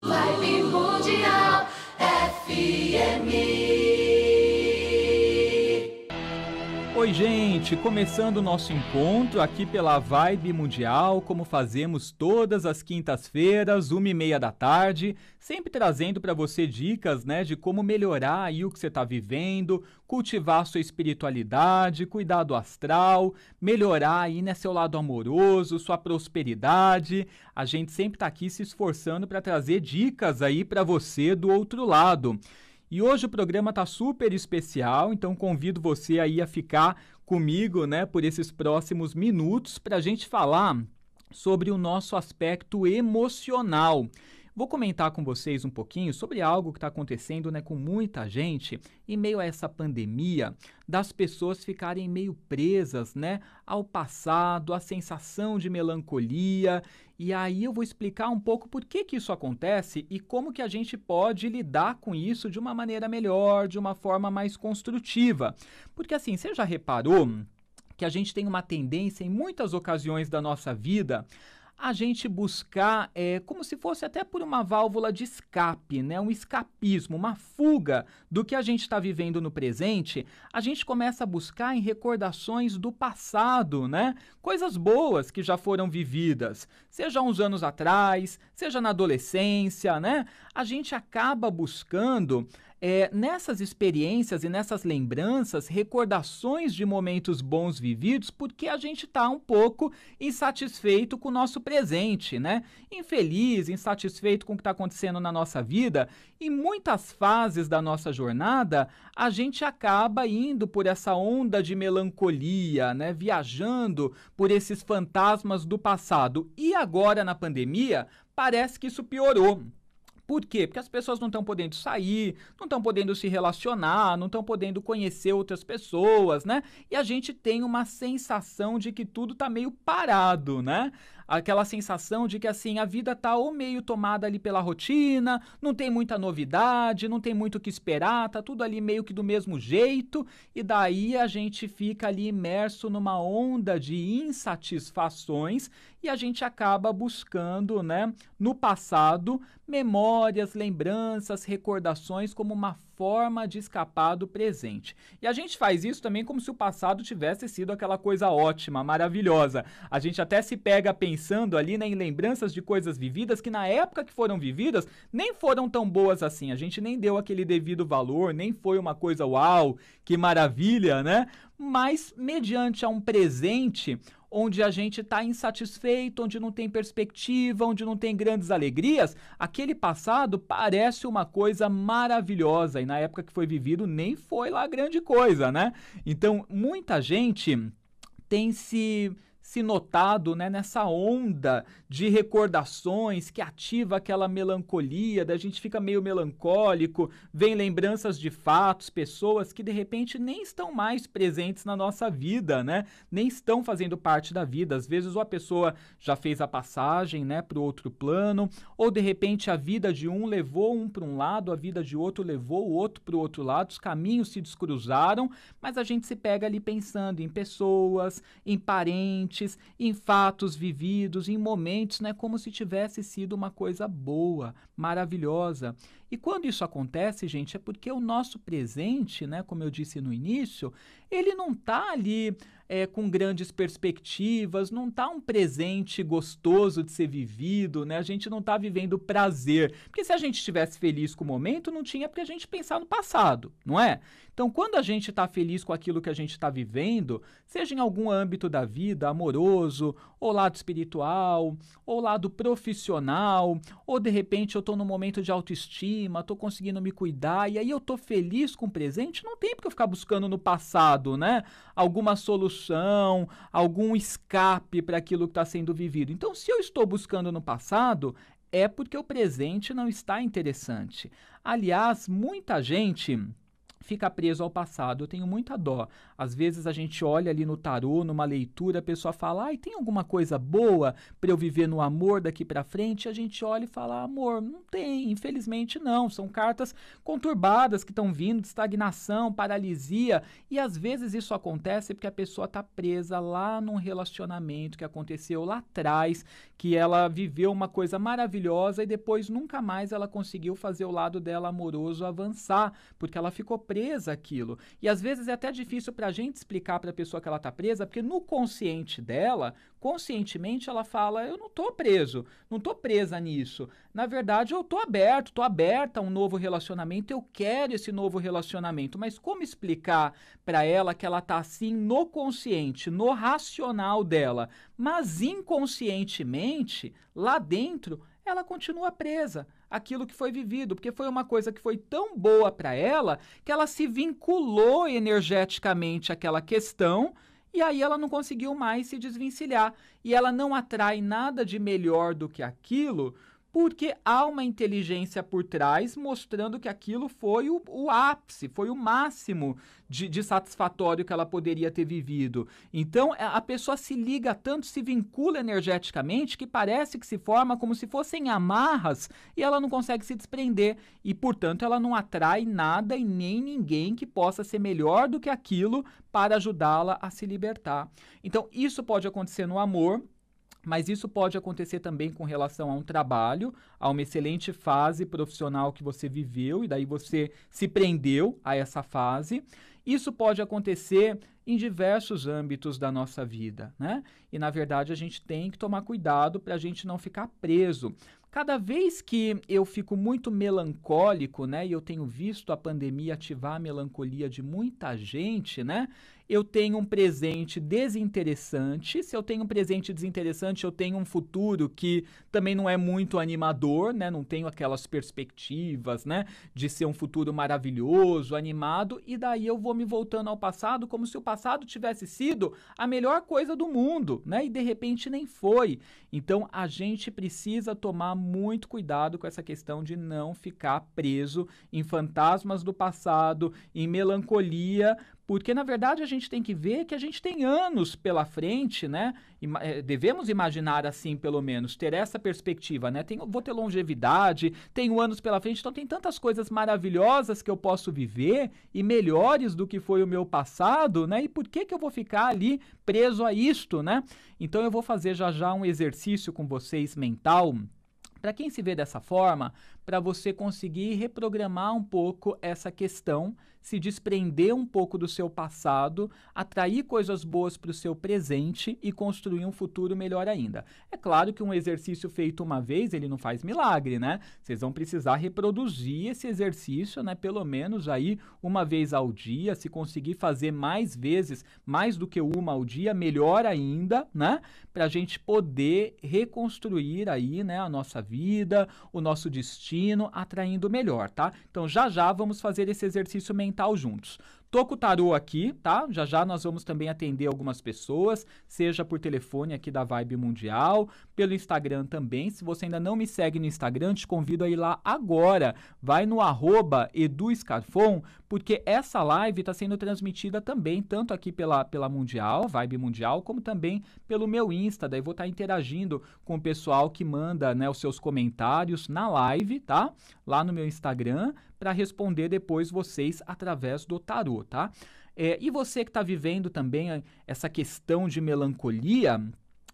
Vibe Mundial FM. Oi, gente! Começando o nosso encontro aqui pela Vibe Mundial, como fazemos todas as quintas-feiras, 1h30 da tarde, sempre trazendo para você dicas, né, de como melhorar aí o que você está vivendo, cultivar sua espiritualidade, cuidar do astral, melhorar aí, né, seu lado amoroso, sua prosperidade. A gente sempre está aqui se esforçando para trazer dicas aí para você do outro lado. E hoje o programa está super especial, então convido você aí a ficar comigo, né, por esses próximos minutos para a gente falar sobre o nosso aspecto emocional. Vou comentar com vocês um pouquinho sobre algo que está acontecendo, né, com muita gente em meio a essa pandemia, das pessoas ficarem meio presas, né, ao passado, à sensação de melancolia. E aí eu vou explicar um pouco por que que isso acontece e como que a gente pode lidar com isso de uma maneira melhor, de uma forma mais construtiva. Porque assim, você já reparou que a gente tem uma tendência em muitas ocasiões da nossa vida a gente buscar, como se fosse até por uma válvula de escape, né? Um escapismo, uma fuga do que a gente está vivendo no presente. A gente começa a buscar em recordações do passado, né? Coisas boas que já foram vividas, seja uns anos atrás, seja na adolescência, né? A gente acaba buscando nessas experiências e nessas lembranças, recordações de momentos bons vividos, porque a gente está um pouco insatisfeito com o nosso presente, né? Infeliz, insatisfeito com o que está acontecendo na nossa vida. Em muitas fases da nossa jornada, a gente acaba indo por essa onda de melancolia, né? Viajando por esses fantasmas do passado. E agora, na pandemia, parece que isso piorou. Por quê? Porque as pessoas não estão podendo sair, não estão podendo se relacionar, não estão podendo conhecer outras pessoas, né? E a gente tem uma sensação de que tudo está meio parado, né? Aquela sensação de que, assim, a vida tá ou meio tomada ali pela rotina, não tem muita novidade, não tem muito o que esperar, tá tudo ali meio que do mesmo jeito, e daí a gente fica ali imerso numa onda de insatisfações e a gente acaba buscando, né, no passado, memórias, lembranças, recordações como uma forma de escapar do presente. E a gente faz isso também como se o passado tivesse sido aquela coisa ótima, maravilhosa. A gente até se pega pensando ali, né, em lembranças de coisas vividas que na época que foram vividas nem foram tão boas assim. A gente nem deu aquele devido valor, nem foi uma coisa uau, que maravilha, né? Mas mediante a um presente onde a gente está insatisfeito, onde não tem perspectiva, onde não tem grandes alegrias, aquele passado parece uma coisa maravilhosa e na época que foi vivido nem foi lá grande coisa, né? Então, muita gente tem se notado, né, nessa onda de recordações que ativa aquela melancolia, da gente fica meio melancólico, vem lembranças de fatos, pessoas que de repente nem estão mais presentes na nossa vida, né, nem estão fazendo parte da vida. Às vezes ou a pessoa já fez a passagem, né, para o outro plano, ou de repente a vida de um levou um para um lado, a vida de outro levou o outro para o outro lado, os caminhos se descruzaram, mas a gente se pega ali pensando em pessoas, em parentes, em fatos vividos, em momentos, né, como se tivesse sido uma coisa boa, maravilhosa. E quando isso acontece, gente, é porque o nosso presente, né, como eu disse no início, ele não está ali com grandes perspectivas, não está um presente gostoso de ser vivido, né? A gente não está vivendo prazer. Porque se a gente estivesse feliz com o momento, não tinha porque a gente pensar no passado, não é? Então, quando a gente está feliz com aquilo que a gente está vivendo, seja em algum âmbito da vida, amoroso, ou lado espiritual, ou lado profissional, ou de repente eu estou num momento de autoestima, estou conseguindo me cuidar, e aí eu estou feliz com o presente, não tem porque eu ficar buscando no passado, né? Alguma solução, algum escape para aquilo que está sendo vivido. Então, se eu estou buscando no passado, é porque o presente não está interessante. Aliás, muita gente fica preso ao passado. Eu tenho muita dó. Às vezes a gente olha ali no tarô, numa leitura, a pessoa fala, ai, tem alguma coisa boa para eu viver no amor daqui para frente? E a gente olha e fala, amor, não tem, infelizmente não. São cartas conturbadas que estão vindo, de estagnação, paralisia, e às vezes isso acontece porque a pessoa está presa lá num relacionamento que aconteceu lá atrás, que ela viveu uma coisa maravilhosa e depois nunca mais ela conseguiu fazer o lado dela amoroso avançar, porque ela ficou presa àquilo. E às vezes é até difícil para a gente explicar para a pessoa que ela está presa, porque no consciente dela, conscientemente ela fala, eu não estou preso, não estou presa nisso. Na verdade, eu estou aberta a um novo relacionamento, eu quero esse novo relacionamento. Mas como explicar para ela que ela está assim no consciente, no racional dela, mas inconscientemente, lá dentro, ela continua presa àquilo que foi vivido, porque foi uma coisa que foi tão boa para ela que ela se vinculou energeticamente àquela questão e aí ela não conseguiu mais se desvencilhar. E ela não atrai nada de melhor do que aquilo, porque há uma inteligência por trás mostrando que aquilo foi o ápice, foi o máximo de satisfatório que ela poderia ter vivido. Então, a pessoa se liga tanto, se vincula energeticamente, que parece que se forma como se fossem amarras e ela não consegue se desprender. E, portanto, ela não atrai nada e nem ninguém que possa ser melhor do que aquilo para ajudá-la a se libertar. Então, isso pode acontecer no amor, mas isso pode acontecer também com relação a um trabalho, a uma excelente fase profissional que você viveu e daí você se prendeu a essa fase. Isso pode acontecer em diversos âmbitos da nossa vida, né? E, na verdade, a gente tem que tomar cuidado para a gente não ficar preso. Cada vez que eu fico muito melancólico, né, e eu tenho visto a pandemia ativar a melancolia de muita gente, né, eu tenho um presente desinteressante. Se eu tenho um presente desinteressante, eu tenho um futuro que também não é muito animador, né, não tenho aquelas perspectivas, né, de ser um futuro maravilhoso, animado, e daí eu vou me voltando ao passado como se o passado tivesse sido a melhor coisa do mundo, né, e de repente nem foi. Então, a gente precisa tomar muito cuidado com essa questão de não ficar preso em fantasmas do passado, em melancolia, porque, na verdade, a gente tem que ver que a gente tem anos pela frente, né? Devemos imaginar assim, pelo menos, ter essa perspectiva, né? Vou ter longevidade, tenho anos pela frente, então tem tantas coisas maravilhosas que eu posso viver e melhores do que foi o meu passado, né? E por que eu vou ficar ali preso a isto, né? Então eu vou fazer já um exercício com vocês mental. Para quem se vê dessa forma, para você conseguir reprogramar um pouco essa questão, se desprender um pouco do seu passado, atrair coisas boas para o seu presente e construir um futuro melhor ainda. É claro que um exercício feito uma vez, ele não faz milagre, né? Vocês vão precisar reproduzir esse exercício, né? Pelo menos aí uma vez ao dia, se conseguir fazer mais vezes, mais do que uma ao dia, melhor ainda, né? Para a gente poder reconstruir aí, né, a nossa vida, o nosso destino, atraindo melhor, tá? Então já vamos fazer esse exercício mental juntos. Tô com o tarô aqui, tá? Já nós vamos também atender algumas pessoas, seja por telefone aqui da Vibe Mundial, pelo Instagram também. Se você ainda não me segue no Instagram, te convido a ir lá agora. Vai no @EduScarfon, porque essa live está sendo transmitida também, tanto aqui pela Mundial, Vibe Mundial, como também pelo meu Insta. Daí vou estar interagindo com o pessoal que manda, né, os seus comentários na live, tá? Lá no meu Instagram, para responder depois vocês através do tarô, tá? E você que está vivendo também essa questão de melancolia,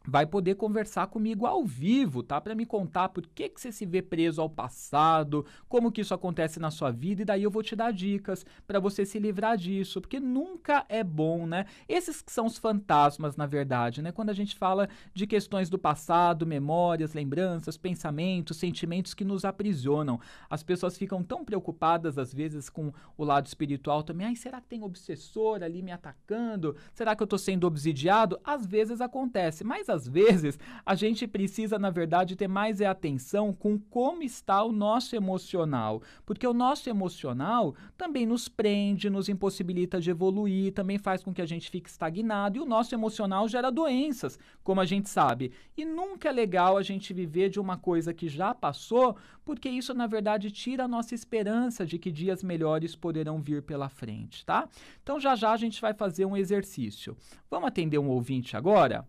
vai poder conversar comigo ao vivo, tá? Para me contar por que você se vê preso ao passado, como que isso acontece na sua vida, e daí eu vou te dar dicas para você se livrar disso, porque nunca é bom, né? Esses que são os fantasmas, na verdade, né? Quando a gente fala de questões do passado, memórias, lembranças, pensamentos, sentimentos que nos aprisionam. As pessoas ficam tão preocupadas, às vezes, com o lado espiritual também. Ai, será que tem obsessor ali me atacando? Será que eu tô sendo obsidiado? Às vezes acontece, mas às muitas vezes a gente precisa, na verdade, ter mais atenção com como está o nosso emocional, porque o nosso emocional também nos prende, nos impossibilita de evoluir, também faz com que a gente fique estagnado, e o nosso emocional gera doenças, como a gente sabe. E nunca é legal a gente viver de uma coisa que já passou, porque isso, na verdade, tira a nossa esperança de que dias melhores poderão vir pela frente, tá? Então, já já a gente vai fazer um exercício. Vamos atender um ouvinte agora?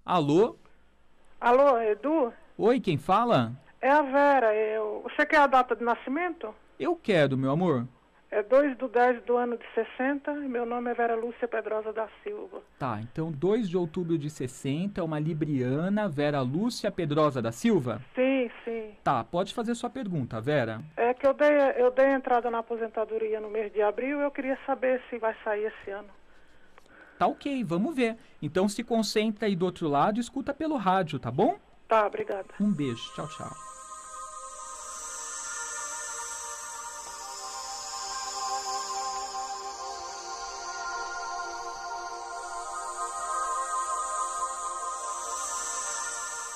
Alô? Alô, Edu? Oi, quem fala? É a Vera. Você quer a data de nascimento? Eu quero, meu amor. É 2/10 do ano de 60 e meu nome é Vera Lúcia Pedrosa da Silva. Tá, então 2 de outubro de 60, uma libriana, Vera Lúcia Pedrosa da Silva? Sim, sim. Tá, pode fazer sua pergunta, Vera. É que eu dei entrada na aposentadoria no mês de abril e eu queria saber se vai sair esse ano. Tá ok, vamos ver. Então se concentra aí do outro lado e escuta pelo rádio, tá bom? Tá, obrigada. Um beijo, tchau, tchau.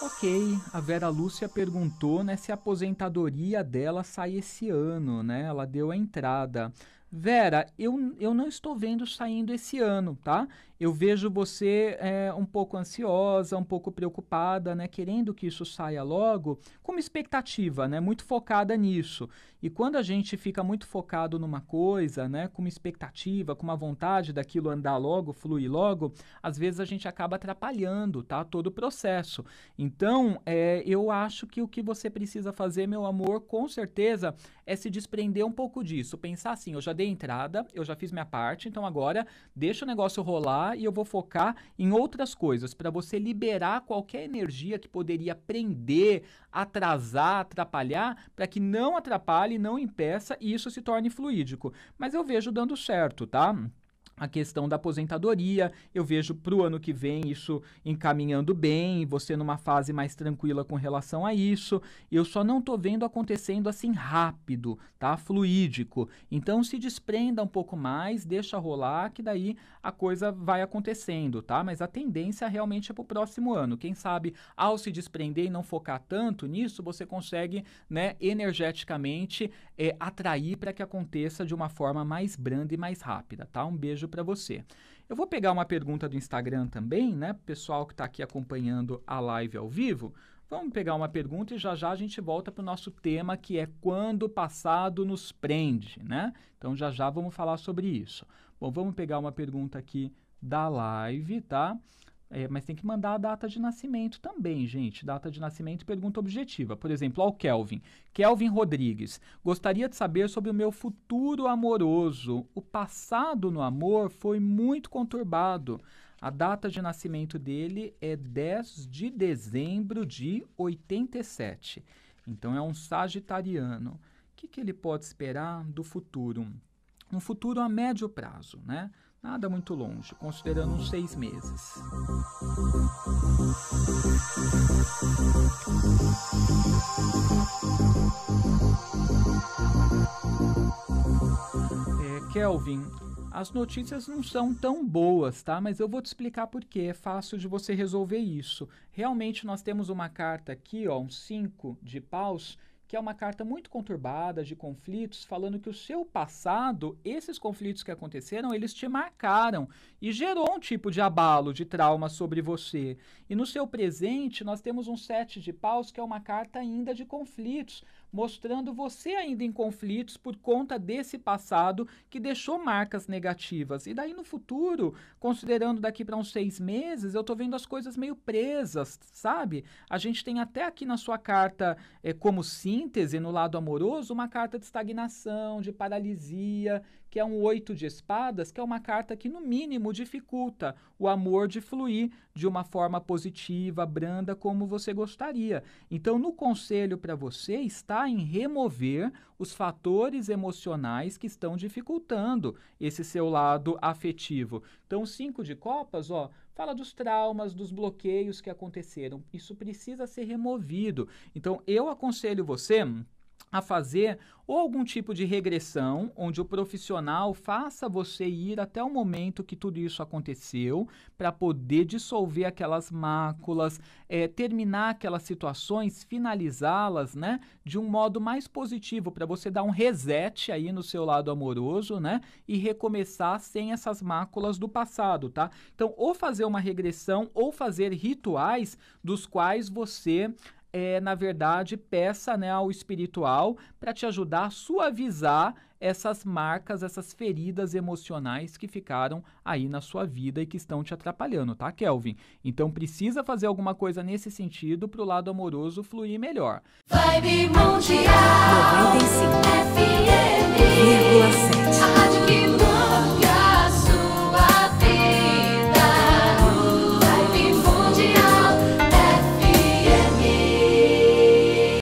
Ok, a Vera Lúcia perguntou, né, se a aposentadoria dela sai esse ano, né? Ela deu a entrada. Vera, eu não estou vendo saindo esse ano, tá? Eu vejo você um pouco ansiosa, um pouco preocupada, né? Querendo que isso saia logo, com uma expectativa, né? Muito focada nisso. E quando a gente fica muito focado numa coisa, né? Com uma expectativa, com uma vontade daquilo andar logo, fluir logo, às vezes a gente acaba atrapalhando, tá? Todo o processo. Então, eu acho que o que você precisa fazer, meu amor, com certeza, é se desprender um pouco disso. Pensar assim, eu já dei entrada, eu já fiz minha parte, então agora deixa o negócio rolar e eu vou focar em outras coisas, para você liberar qualquer energia que poderia prender, atrasar, atrapalhar, para que não atrapalhe, não impeça e isso se torne fluídico. Mas eu vejo dando certo, tá? A questão da aposentadoria, eu vejo para o ano que vem isso encaminhando bem, você numa fase mais tranquila com relação a isso. Eu só não estou vendo acontecendo assim rápido, tá? Fluídico. Então se desprenda um pouco mais, deixa rolar, que daí a coisa vai acontecendo, tá? Mas a tendência realmente é para o próximo ano. Quem sabe, ao se desprender e não focar tanto nisso, você consegue, né, energeticamente atrair para que aconteça de uma forma mais branda e mais rápida, tá? Um beijo para você. Eu vou pegar uma pergunta do Instagram também, né? Pessoal que está aqui acompanhando a live ao vivo. Vamos pegar uma pergunta e já já a gente volta para o nosso tema, que é quando o passado nos prende, né? Então já já vamos falar sobre isso. Bom, vamos pegar uma pergunta aqui da live, tá? Mas tem que mandar a data de nascimento também, gente. Data de nascimento e pergunta objetiva. Por exemplo, ao Kelvin. Kelvin Rodrigues. Gostaria de saber sobre o meu futuro amoroso. O passado no amor foi muito conturbado. A data de nascimento dele é 10 de dezembro de 87. Então é um sagitariano. O que ele pode esperar do futuro? Um futuro a médio prazo, né? Nada muito longe, considerando uns 6 meses. Kelvin, as notícias não são tão boas, tá? Mas eu vou te explicar por quê. É fácil de você resolver isso. Realmente nós temos uma carta aqui, ó, um 5 de paus, que é uma carta muito conturbada, de conflitos, falando que o seu passado, esses conflitos que aconteceram, eles te marcaram e gerou um tipo de abalo, de trauma sobre você. E no seu presente, nós temos um 7 de paus, que é uma carta ainda de conflitos, mostrando você ainda em conflitos por conta desse passado que deixou marcas negativas. E daí no futuro, considerando daqui para uns 6 meses, eu tô vendo as coisas meio presas, sabe? A gente tem até aqui na sua carta, como síntese, no lado amoroso, uma carta de estagnação, de paralisia, que é um 8 de espadas, que é uma carta que, no mínimo, dificulta o amor de fluir de uma forma positiva, branda, como você gostaria. Então, no conselho para você está em remover os fatores emocionais que estão dificultando esse seu lado afetivo. Então, o 5 de copas, ó, fala dos traumas, dos bloqueios que aconteceram. Isso precisa ser removido. Então, eu aconselho você a fazer ou algum tipo de regressão, onde o profissional faça você ir até o momento que tudo isso aconteceu, para poder dissolver aquelas máculas, terminar aquelas situações, finalizá-las, né, de um modo mais positivo, para você dar um reset aí no seu lado amoroso, né, e recomeçar sem essas máculas do passado, tá? Então, ou fazer uma regressão ou fazer rituais dos quais você na verdade, peça, né, ao espiritual para te ajudar a suavizar essas marcas, essas feridas emocionais que ficaram aí na sua vida e que estão te atrapalhando, tá, Kelvin? Então, precisa fazer alguma coisa nesse sentido para o lado amoroso fluir melhor. Vibe Mundial 95,7.